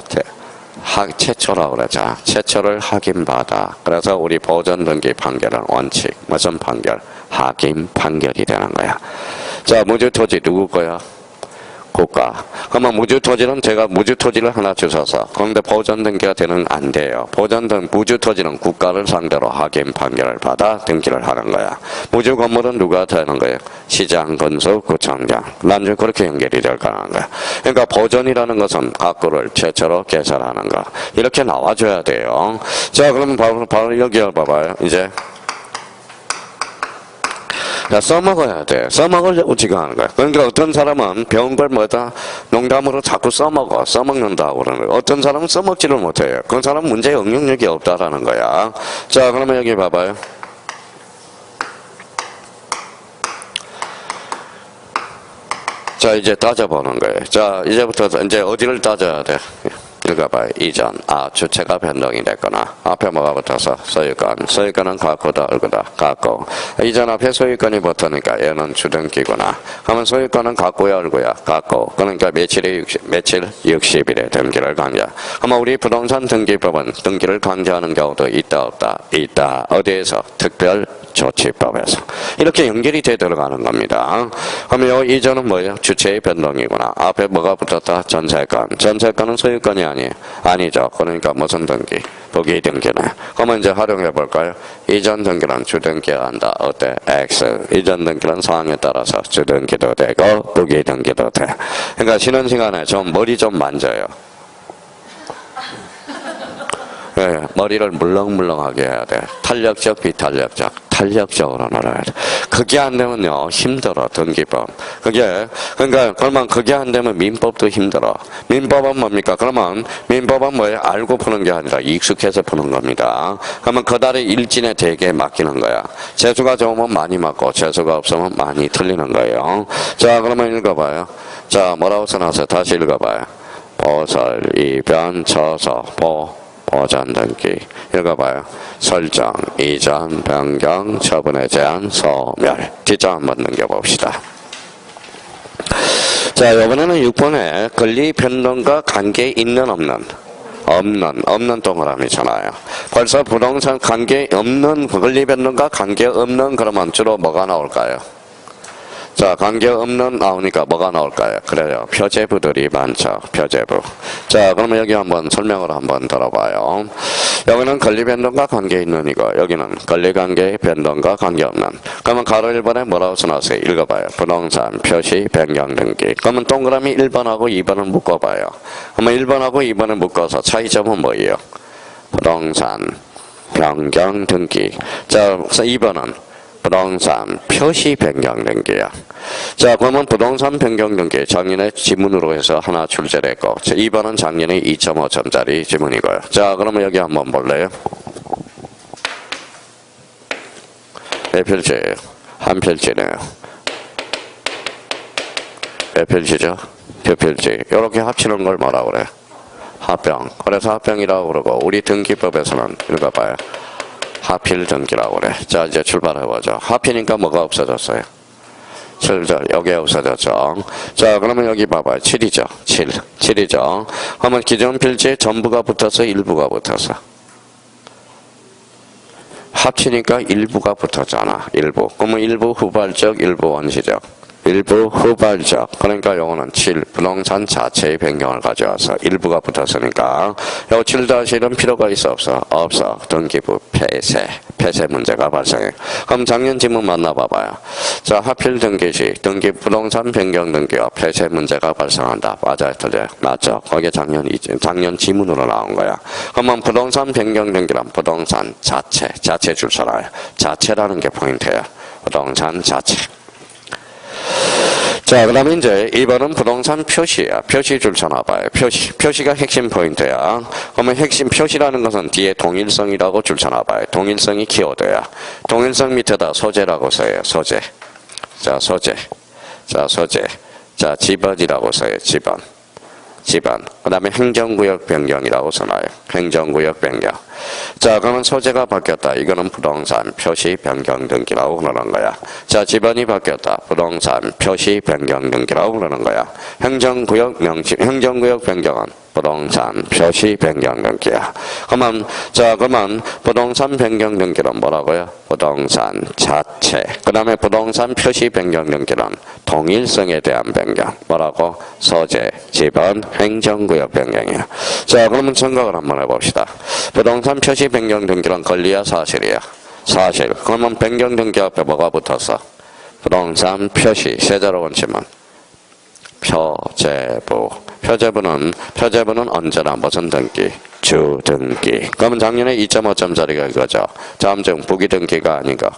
최초라고 그랬죠. 최초를 확인받아. 그래서 우리 보전 등기 판결은 원칙. 무슨 판결? 확인 판결이 되는 거야. 자, 무주토지 누구 거야? 국가. 그러면 무주토지는 제가 무주토지를 하나 주셔서 그런데 보전 등기가 되는 안 돼요. 무주토지는 국가를 상대로 하kim 판결을 받아 등기를 하는 거야. 무주 건물은 누가 되는 거예요? 시장, 건수, 구청장. 나중에 그렇게 연결이 될 거라는 거야. 그러니까 보전이라는 것은 각구를 최초로 개설하는 거. 이렇게 나와줘야 돼요. 자, 그럼 바로 여기 봐봐요. 이제. 자, 써먹어야 돼. 써먹으려고 지금 하는 거야. 그러니까 어떤 사람은 배운 걸 뭐다? 농담으로 자꾸 써먹어. 써먹는다고 그러는 거야. 어떤 사람은 써먹지를 못해요. 그 사람은 문제에 응용력이 없다라는 거야. 자, 그러면 여기 봐봐요. 자, 이제 따져보는 거예요. 자, 이제부터 이제 어디를 따져야 돼? 읽어봐요. 이전. 주체가 변동이 됐거나 앞에 뭐가 붙어서 소유권. 소유권은 갖고다 얼고다 갖고. 이전 앞에 소유권이 붙으니까 얘는 주등기구나. 그러면 소유권은 갖고야 얼고야 갖고. 그러니까 며칠 60일에 등기를 강제. 그러면 우리 부동산 등기법은 등기를 강제하는 경우도 있다 없다? 있다. 어디에서? 특별조치법에서. 이렇게 연결이 돼 들어가는 겁니다. 그러면 이 이전은 뭐예요? 주체의 변동이구나. 앞에 뭐가 붙었다? 전세권. 전세권은 소유권이 아니죠. 그러니까 무슨 등기? 부기 등기네. 그러면 이제 활용해 볼까요? 이전 등기는 주등기가 한다. 어때? X. 이전 등기는 상황에 따라서 주등기도 되고 부기 등기도 돼. 그러니까 쉬는 시간에 좀 머리 좀 만져요. 네, 머리를 물렁물렁하게 해야 돼. 탄력적, 비탄력적. 탄력적으로 놀아야 돼. 그게 안 되면요, 힘들어, 등기법. 그러니까, 그러면 그게 안 되면 민법도 힘들어. 민법은 뭡니까? 그러면, 민법은 뭐예요? 알고 푸는 게 아니라 익숙해서 푸는 겁니다. 그러면 그달의 일진에 대개 맡기는 거야. 재수가 좋으면 많이 맞고, 재수가 없으면 많이 틀리는 거예요. 자, 그러면 읽어봐요. 자, 뭐라고 써놨어요? 다시 읽어봐요. 보설, 이변, 처서, 보전 등기. 읽어봐요. 설정, 이전, 변경, 처분에 제한, 소멸. 뒷장 한번 넘겨봅시다. 자, 이번에는 6번에 권리 변동과 관계 있는 없는 동그라미잖아요. 벌써 부동산 관계 없는 권리 변동과 관계 없는 그러면 주로 뭐가 나올까요? 자, 관계없는 나오니까 뭐가 나올까요? 그래요. 표제부들이 많죠. 표제부. 자, 그러면 여기 한번 설명을 한번 들어봐요. 여기는 권리변동과 관계 있는 이거. 여기는 권리관계 변동과 관계없는. 그러면 가로 1번에 뭐라고 써놨어요? 읽어봐요. 부동산 표시 변경 등기. 그러면 동그라미 1번하고 2번을 묶어봐요. 그러면 1번하고 2번을 묶어서 차이점은 뭐예요? 부동산 변경 등기. 자, 2번은 부동산 표시 변경 등기야. 자, 그러면 부동산 변경 등기 작년에 지문으로 해서 하나 출제됐고, 2번은 작년에 2.5점짜리 지문이고요. 자, 그러면 여기 한번 볼래요? 몇 필지예요? 한 필지네요. 몇 필지죠? 두 필지. 이렇게 합치는 걸 뭐라 그래? 합병. 그래서 합병이라고 그러고, 우리 등기법에서는 읽어봐요. 하필 등기라고 그래. 자, 이제 출발해보죠. 하필이니까 뭐가 없어졌어요? 7절, 여기에 없어졌죠. 자, 그러면 여기 봐봐요. 7이죠. 7이죠. 그러면 기존 필지에 전부가 붙어서 일부가 붙어서. 합치니까 일부가 붙었잖아. 일부. 그러면 일부 후발적, 일부 원시적. 일부 후발적. 그러니까 요거는 7. 부동산 자체의 변경을 가져와서 일부가 붙었으니까 요 7-1은 필요가 있어 없어? 없어. 등기부 폐쇄. 폐쇄 문제가 발생해. 그럼 작년 지문 만나봐봐요. 자, 하필 등기시 등기 부동산 변경 등기와 폐쇄 문제가 발생한다. 맞아요, 틀려요? 맞죠? 거기에 작년 지문으로 나온 거야. 그러면 부동산 변경 등기란 부동산 자체 줄 서라요. 자체라는 게 포인트예요. 부동산 자체. 자, 그 다음에 이제 2번은 부동산 표시야. 표시 줄 쳐놔봐요. 표시가 핵심 포인트야. 그러면 핵심 표시라는 것은 뒤에 동일성이라고 줄 쳐놔봐요. 동일성이 키워드야. 동일성 밑에다 소재라고 써요. 소재. 자, 소재. 자, 소재. 자, 지번이라고 써요. 지번. 그 다음에 행정구역 변경이라고 써놔요. 행정구역 변경. 자, 그러면 소재가 바뀌었다. 이거는 부동산 표시 변경 등기라고 그러는 거야. 자, 지번이 바뀌었다. 부동산 표시 변경 등기라고 그러는 거야. 행정구역 명칭, 행정구역 변경은 부동산 표시 변경 등기야. 그러면 부동산 변경 등기는 뭐라고요? 부동산 자체. 그 다음에 부동산 표시 변경 등기는 동일성에 대한 변경. 뭐라고? 소재, 지번, 행정구역 변경이야. 자, 그러면 생각을 한번 해봅시다. 부동산 표시 변경 등기는 권리야, 사실이야? 사실. 그러면 변경 등기 앞에 뭐가 붙었어? 부동산 표시, 세자로 원치면 표제부. 표제부는 언제나 무슨 등기? 주등기. 그러면 작년에 2.5점짜리가 이거죠. 다음 중 부기등기가 아닌가?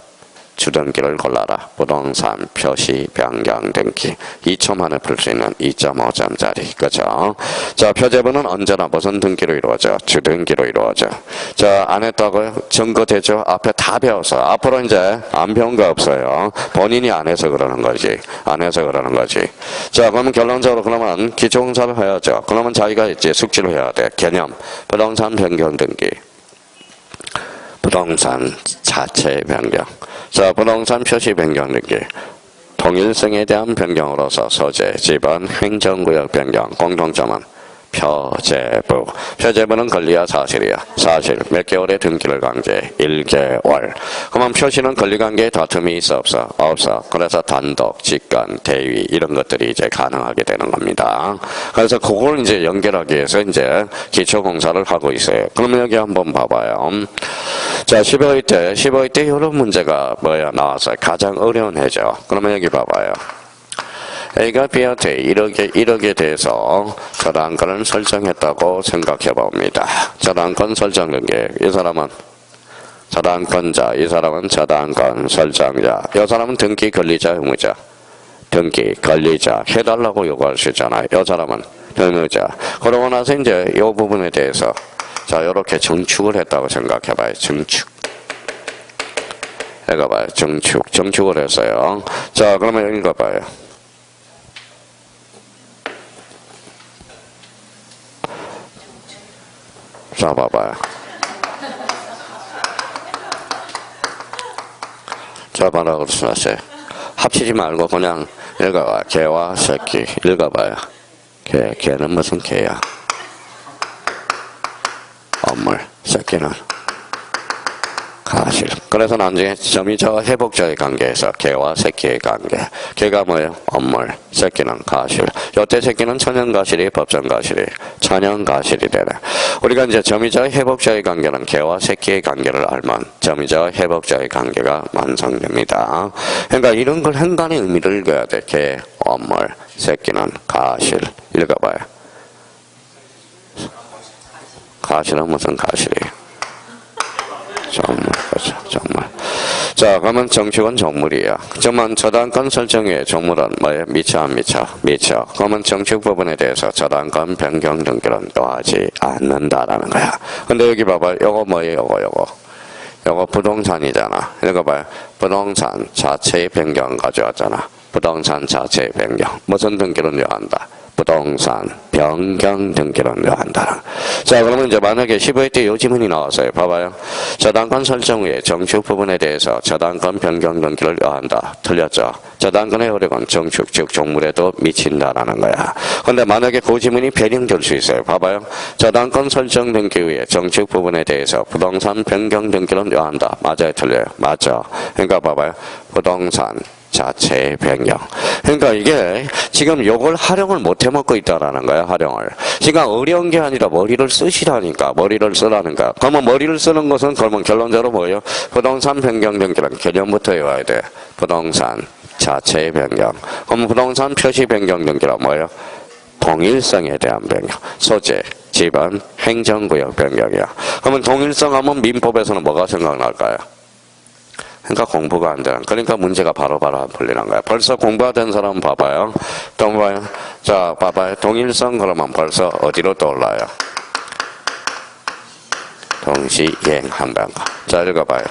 주등기를 골라라. 부동산 표시 변경 등기. 2초 만에 풀 수 있는 2.5점짜리. 그죠? 자, 표제부는 언제나 무슨 등기로 이루어져? 주등기로 이루어져. 자, 안 했다고요? 증거 되죠? 앞에 다 배웠어. 앞으로 이제 안 배운 거 없어요. 본인이 안 해서 그러는 거지. 안 해서 그러는 거지. 자, 그러면 결론적으로 그러면 기초공사를 해야죠. 그러면 자기가 이제 숙지를 해야 돼. 개념. 부동산 변경 등기. 부동산 자체의 변경. 자, 부동산 표시 변경 등기. 동일성에 대한 변경으로서 소재, 지번, 행정구역 변경. 공통점은 표제부. 표제부는 권리야, 사실이야? 사실. 몇 개월의 등기를 강제? 1개월. 그러면 표시는 권리관계에 다툼이 있어, 없어? 없어. 그래서 단독, 직권, 대위 이런 것들이 이제 가능하게 되는 겁니다. 그래서 그걸 이제 연결하기 위해서 이제 기초공사를 하고 있어요. 그러면 여기 한번 봐봐요. 자, 15회 때 이런 문제가 나왔어요. 가장 어려운 해죠. 그러면 여기 봐봐요. A가 B한테 이렇게 대해서 저당권을 설정했다고 생각해 봅니다. 저당권 설정된 게 이 사람은 저당권자, 이 사람은 저당권 설정자, 이 사람은 등기 권리자, 의무자. 등기 권리자 해달라고 요구할 수 있잖아요. 이 사람은 의무자. 그러고 나서 이제 이 부분에 대해서 자, 이렇게 정축을 했다고 생각해 봐요. 정축. 이거 봐요. 정축을 했어요. 자, 그러면 이거 봐요. 자, 봐봐요. 자, 뭐라고 그러셨어요? 합치지 말고 그냥 읽어봐. 개와 새끼. 읽어봐요. 개는 무슨 개야? 엄물. 새끼는 가실. 그래서 나중에 점이저 회복자의 관계에서 개와 새끼의 관계. 개가 뭐예요? 엄물. 새끼는 가실. 요때 새끼는 천연가실이 법정가실이 천연가실이 되네. 우리가 이제 점이자의 회복자의 관계는 개와 새끼의 관계를 알면 점이자와 회복자의 관계가 완성됩니다. 그러니까 이런 걸 행간의 의미를 읽어야 돼. 개, 엄물, 새끼는 가실. 읽어봐요. 가실은 무슨 가실이에요? 정물, 그렇죠. 정물. 자, 그러면 정축은 정물이야. 그렇지만 저당권 설정의 정물은 뭐예요? 미쳐, 안 미쳐? 미쳐. 그러면 정축 부분에 대해서 저당권 변경 등기는 요하지 않는다라는 거야. 근데 여기 봐봐. 요거 뭐예요? 요거 부동산이잖아. 이거 봐요. 부동산 자체의 변경 가져왔잖아. 부동산 자체의 변경. 무슨 등기는 요한다? 부동산 변경 등기를 요한다. 자, 그러면 이제 만약에 15회 때 요 지문이 나왔어요. 봐봐요. 저당권 설정 후에 정축 부분에 대해서 저당권 변경 등기를 요한다. 틀렸죠? 저당권의 효력은 정축, 즉 종물에도 미친다라는 거야. 근데 만약에 그 지문이 변형될 수 있어요. 봐봐요. 저당권 설정 등기 후에 정축 부분에 대해서 부동산 변경 등기를 요한다. 맞아요? 틀려요? 맞죠? 그러니까 봐봐요. 부동산 자체의 변경. 그러니까 이게 지금 요걸 활용을 못 해먹고 있다라는 거야, 활용을. 그러니까 어려운 게 아니라 머리를 쓰시라니까, 머리를 쓰라니까. 그러면 머리를 쓰는 것은 그러면 결론적으로 뭐예요? 부동산 변경 등기는 개념부터 외워야 돼. 부동산 자체의 변경. 그럼 부동산 표시 변경 등기란 뭐예요? 동일성에 대한 변경. 소재, 지번, 행정구역 변경이야. 그러면 동일성 하면 민법에서는 뭐가 생각날까요? 그러니까 공부가 안 되는. 그러니까 문제가 바로바로 안 풀리는 거야. 벌써 공부가 된 사람 봐봐요. 또 봐요. 자, 봐봐요. 동일성 그러면 벌써 어디로 떠올라요? 동시행한다는 거. 자, 읽어봐요.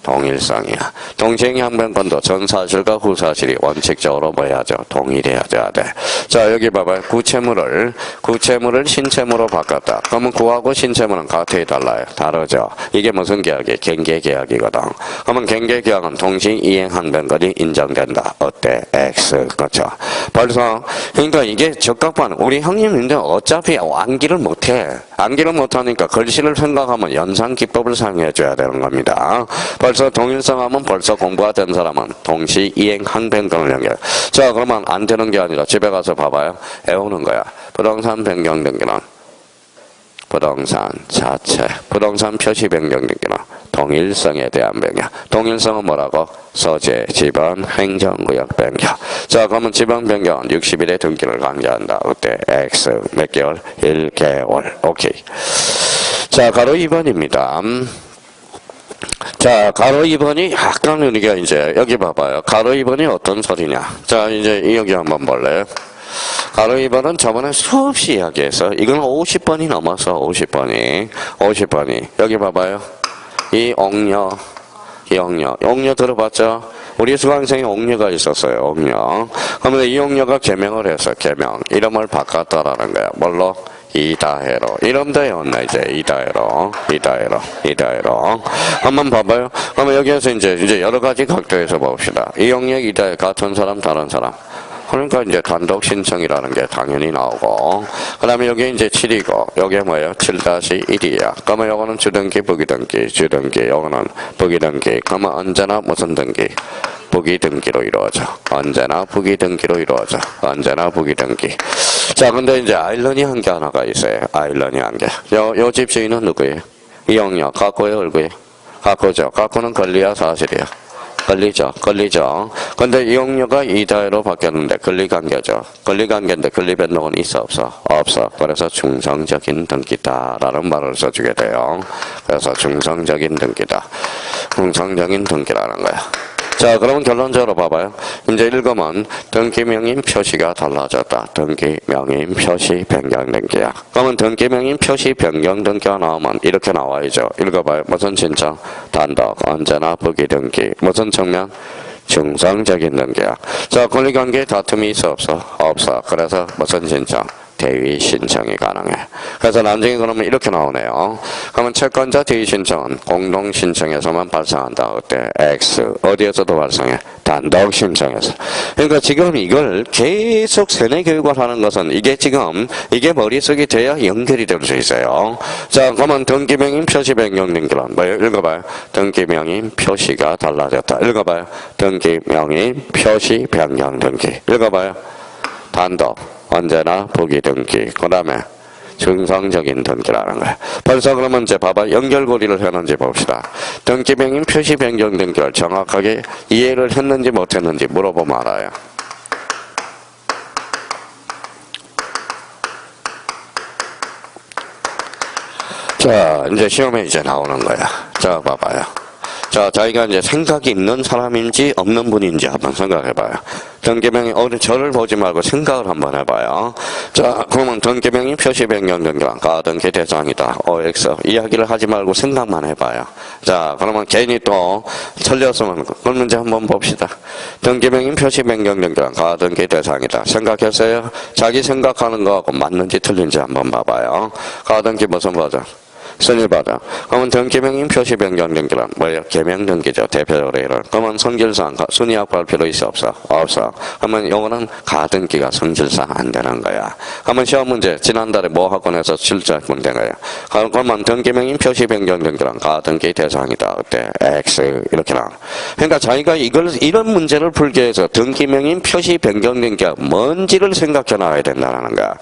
동일성이야. 동시행변권도 전사실과 후사실이 원칙적으로 뭐 해야죠? 동일해야 돼. 자, 여기 봐봐요. 구체물을 신체물로 바꿨다. 그러면 구하고 신체물은 같아요, 달라요? 다르죠. 이게 무슨 계약이에요? 경계계약이거든. 그러면 경계계약은 동시이행항변권이 인정된다. 어때? X. 그렇죠. 벌써 그러니까 이게 적합한 우리 형님인데 어차피 암기를 못해. 암기를 못하니까 글씨를 생각하면 연상기법을 사용해줘야 되는 겁니다. 벌써 동일성하면 벌써 공부가 된 사람은 동시이행항변권을 연결. 자, 그러면 안 되는 게 아니라 집에 가서 봐봐요. 외우는 거야. 부동산 변경 등기는 부동산 자체, 부동산 표시 변경 등기는 동일성에 대한 변경. 동일성은 뭐라고? 소재, 지번, 행정구역 변경. 자, 그러면 지번 변경은 60일의 등기를 강제한다. 어때? X 몇 개월? 1개월. 오케이. 자, 가로 2번입니다. 자, 가로 2번이 약간 우리가 이제 여기 봐봐요. 가로 2번이 어떤 소리냐? 자, 이제 여기 한번 볼래요? 가로 2번은 저번에 수없이 이야기해서 이건 50번이 넘어서 50번이 여기 봐봐요. 이 옥녀 들어봤죠? 우리 수강생이 옥녀가 있었어요. 옥녀. 그러면 이 옥녀가 개명을 해서 개명 이름을 바꿨다라는 거야. 뭘로? 이다혜로. 이름도 외웠나 이제 이다혜로. 한번 봐봐요. 그러면 여기에서 이제 여러 가지 각도에서 봅시다. 이용력 이다혜 같은 사람 다른 사람. 그러니까 이제 단독 신청이라는 게 당연히 나오고, 그 다음에 여기 이제 7이고, 여기 뭐예요? 7-1이야. 그러면 요거는 주등기, 부기등기, 요거는 부기등기. 그러면 언제나 무슨 등기? 부기등기로 이루어져. 언제나 부기등기. 자, 근데 이제 아일러니한 게 하나가 있어요. 아일러니한 게. 요 집주인은 누구예요? 이용력. 갖고요, 얼굴이? 갖고죠. 갖고는 권리야, 사실이야? 권리죠. 근데 이용료가 이다혜로 바뀌었는데 권리관계죠. 권리관계인데 권리변동은 있어 없어. 그래서 중성적인 등기다라는 말을 써주게 돼요. 그래서 중성적인 등기라는 거야. 자, 그러면 결론적으로 봐봐요. 이제 읽으면 등기명인 표시가 달라졌다. 등기명인 표시 변경 등기야. 그러면 등기명인 표시 변경 등기가 나오면 이렇게 나와야죠. 읽어봐요. 무슨 신청? 단독. 언제나 부기등기. 무슨 측면? 중성적인 등기야. 자, 권리관계에 다툼이 있어 없어. 그래서 무슨 신청? 대위 신청이 가능해. 그래서 나중에 그러면 이렇게 나오네요. 그러면 채권자 대위 신청은 공동 신청에서만 발생한다. 어때? X. 어디에서도 발생해? 단독 신청에서. 그러니까 지금 이걸 계속 세뇌 교육을 하는 것은 이게 머릿속에 돼야 연결이 될 수 있어요. 자, 그러면 등기명인 표시 변경 등기란 뭐예요? 읽어봐요. 등기명인 표시가 달라졌다. 읽어봐요. 등기명인 표시 변경 등기. 읽어봐요. 단독. 언제나 부기등기. 그 다음에 중성적인 등기라는 거야. 벌써 그러면 이제 봐봐. 연결고리를 했는지 봅시다. 등기명인 표시 변경 등기를 정확하게 이해를 했는지 못했는지 물어보면 알아요. 자, 이제 시험에 이제 나오는 거야. 자, 봐봐요. 자, 자기가 이제 생각이 있는 사람인지 없는 분인지 한번 생각해봐요. 등기명이 저를 보지 말고 생각을 한번 해봐요. 자, 그러면 등기명이 표시 변경 등기란 가등기 대상이다. OX 이야기를 하지 말고 생각만 해봐요. 자, 그러면 괜히 또 틀렸으면 그 문제 한번 봅시다. 등기명인 표시 변경 등기란 가등기 대상이다. 생각했어요? 자기 생각하는 거하고 맞는지 틀린지 한번 봐봐요. 가등기 무슨 버전? 선일받아. 그러면 등기명인 표시 변경 등기란 뭐예요? 개명 등기죠. 대표적으로 이런. 그러면 성질상 순위학 발표로 있어 없어. 그러면 요거는 가등기가 성질상 안 되는 거야. 그러면 시험 문제 지난달에 뭐 학원에서 실제 문제인 거야. 그러면 등기명인 표시 변경 등기란 가등기 대상이다. 어때? X 이렇게 나와. 그러니까 자기가 이런 문제를 풀기 위해서 등기명인 표시 변경 등기가 뭔지를 생각해 놔야 된다는 거야.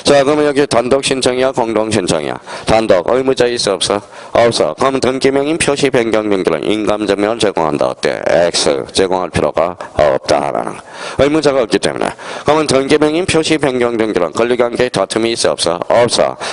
자, 그러면 여기 단독 신청이야, 공동 신청이야? 단독. 의무자 있어 없어? 그러면 등기명인 표시 변경 등기는 인감증명을 제공한다. 어때? X. 제공할 필요가 없다라는. 의무자가 없기 때문에. 그러면 등기명인 표시 변경 등기는 권리관계에 다툼이 있어 없어?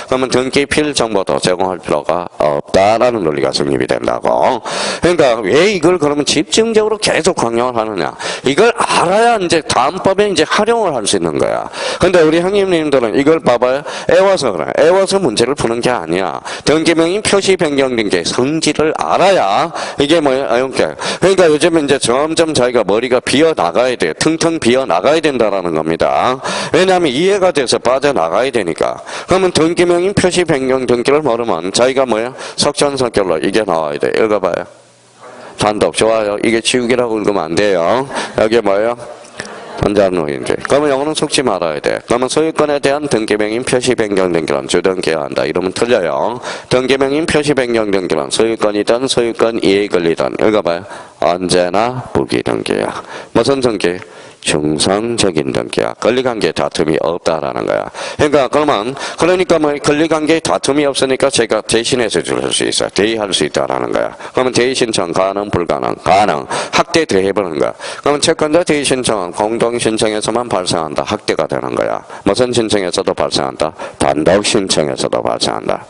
그러면 등기필 정보도 제공할 필요가 없다라는 논리가 성립이 된다고. 그러니까 왜 이걸 그러면 집중적으로 계속 강요를 하느냐? 이걸 알아야 이제 다음법에 이제 활용을 할 수 있는 거야. 근데 우리 형님님들은 이걸 봐봐요. 애워서 그래. 애워서 문제를 푸는 게 아니야. 등기명인 표시 변경된 게 성질을 알아야 이게 뭐야? 이렇게. 그러니까 요즘에 이제 점점 자기가 머리가 비어 나가야 돼. 퉁퉁 비어 나가야 된다라는 겁니다. 왜냐하면 이해가 돼서 빠져나가야 되니까. 그러면 등기명인 표시 변경 등기를 모르면 자기가 뭐야? 석전석결로 이게 나와야 돼. 읽어봐요. 단독. 좋아요. 이게 지우개라고 읽으면 안 돼요. 여기 뭐예요? 전자노인지. 그러면 영어는 속지 말아야 돼. 그러면 소유권에 대한 등기명인 표시 변경 등기란 주등기해야 한다. 이러면 틀려요. 등기명인 표시 변경 등기란 소유권이든 소유권 이에 걸리든 읽어봐요. 언제나 부기등기야. 무슨 등기? 중성적인 등기야. 권리관계 다툼이 없다라는 거야. 그러니까 뭐 권리관계 다툼이 없으니까 제가 대신해서 줄 수 있어. 대의할 수 있다라는 거야. 그러면 대의 신청 가능, 불가능, 가능. 학대 대해보는 거야. 그러면 채권자 대의 신청은 공동 신청에서만 발생한다. 학대가 되는 거야. 무슨 신청에서도 발생한다. 단독 신청에서도 발생한다.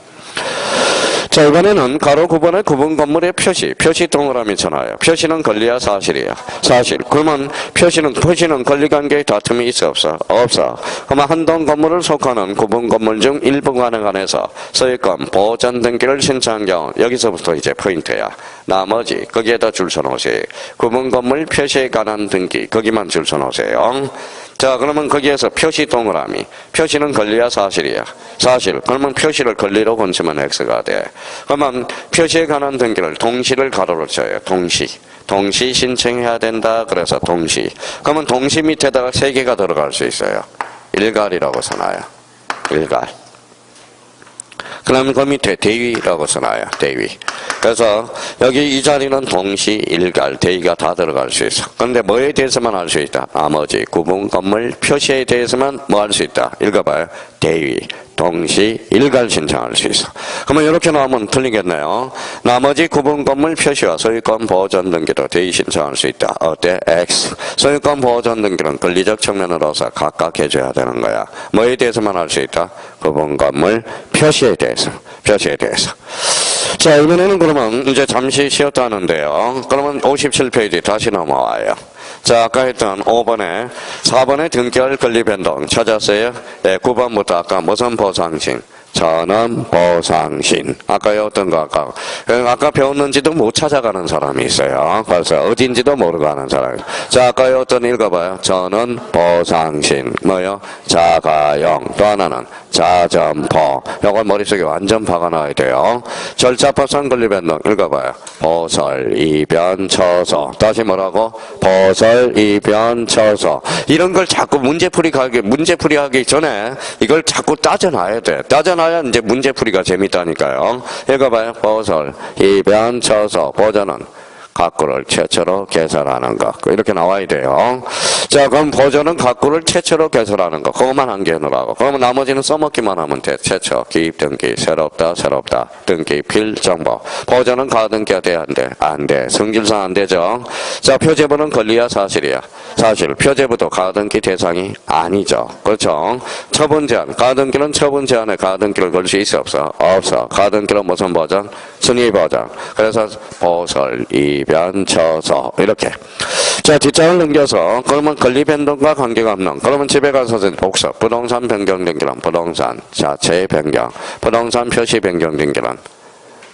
자, 이번에는 가로 9번의 구분 건물의 표시 동그라미 쳐놔요. 표시는 권리야, 사실이야? 사실. 그러면 표시는 권리관계의 다툼이 있어, 없어? 없어. 그러면 한 동 건물을 속하는 구분 건물 중 일부간에 관해서 소유권, 보전 등기를 신청한 경우, 여기서부터 이제 포인트야. 나머지, 거기에다 줄 서놓으세요. 구분 건물 표시에 관한 등기, 거기만 줄 서놓으세요. 자, 그러면 거기에서 표시 동그라미. 표시는 권리야, 사실이야? 사실. 그러면 표시를 권리로 건치면 X가 돼. 그러면 표시에 관한 등기를 동시를 가로로 쳐요. 동시 신청해야 된다. 그래서 동시. 그러면 동시 밑에다가 3개가 들어갈 수 있어요. 일갈이라고 써놔요. 일갈. 그러면 그 밑에 대위라고 써놔요. 대위. 그래서 여기 이 자리는 동시, 일갈, 대위가 다 들어갈 수 있어. 그런데 뭐에 대해서만 할 수 있다? 나머지 구분 건물 표시에 대해서만 뭐 할 수 있다? 읽어봐요. 대위, 동시, 일갈 신청할 수 있어. 그러면 이렇게 나오면 틀리겠네요. 나머지 구분 건물 표시와 소유권 보전 등기도 대위 신청할 수 있다. 어때? X. 소유권 보전 등기는 권리적 측면으로서 각각 해줘야 되는 거야. 뭐에 대해서만 할 수 있다? 구분 건물 표시에 대해서. 자, 이번에는 그러면 이제 잠시 쉬었다 하는데요. 그러면 57페이지 다시 넘어와요. 자, 아까 했던 5번에 4번에 등기할 권리 변동 찾았어요? 네, 9번부터 아까 무슨 보상신? 전원 보상신. 아까요, 어떤 거 아까 배웠는지도 못 찾아가는 사람이 있어요. 그래서 어딘지도 모르고 하는 사람이. 자, 아까요, 어떤 읽어봐요. 전원 보상신. 뭐요? 자가용. 또 하나는 자점포. 요걸 머릿속에 완전 박아놔야 돼요. 절차법상 권리 변동 읽어봐요. 보설, 이변, 처소. 다시 뭐라고? 보설, 이변, 처소. 이런 걸 자꾸 문제풀이하기 전에 이걸 자꾸 따져놔야 돼. 따져놔야 이제 문제풀이가 재밌다니까요. 읽어봐요. 보설, 이변, 처소. 보전은 각구를 최초로 개설하는 것. 이렇게 나와야 돼요. 자, 그럼 보전은 각구를 최초로 개설하는 것. 그것만 한개해놓으라고. 그러면 나머지는 써먹기만 하면 돼. 최초, 기입 등기, 새롭다. 등기, 필정보. 보전은 가등기가 돼야 안 돼? 안 돼. 성질상 안 되죠. 자, 표제부는 권리야, 사실이야? 사실. 표제부도 가등기 대상이 아니죠. 그렇죠? 처분 제한. 가등기는 처분 제한에 가등기를 걸 수 있어, 없어? 없어. 가등기는 무슨 보전? 순위 보전. 그래서 보설, 이변, 처소. 이렇게. 자, 뒷장을 넘겨서 그러면 권리 변동과 관계가 없는. 그러면 집에 가서 복습. 부동산 변경 등기란 부동산 자체 변경. 부동산 표시 변경 등기란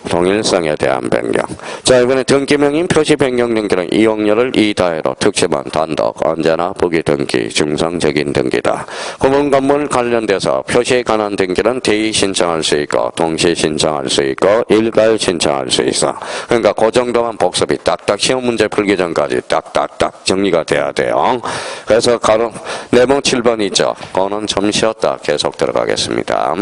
동일성에 대한 변경. 자, 이번에 등기명인 표시 변경 등기는 이용료를 이다해로 특심은 단독, 언제나 부기 등기, 중성적인 등기다. 구분 건물 관련돼서 표시에 관한 등기는 대의 신청할 수 있고, 동시 신청할 수 있고, 일괄 신청할 수 있어. 그러니까 그 정도만 복습이 딱딱 시험 문제 풀기 전까지 딱딱딱 정리가 돼야 돼요. 그래서 내용 7번 있죠. 그거는 좀 쉬었다 계속 들어가겠습니다.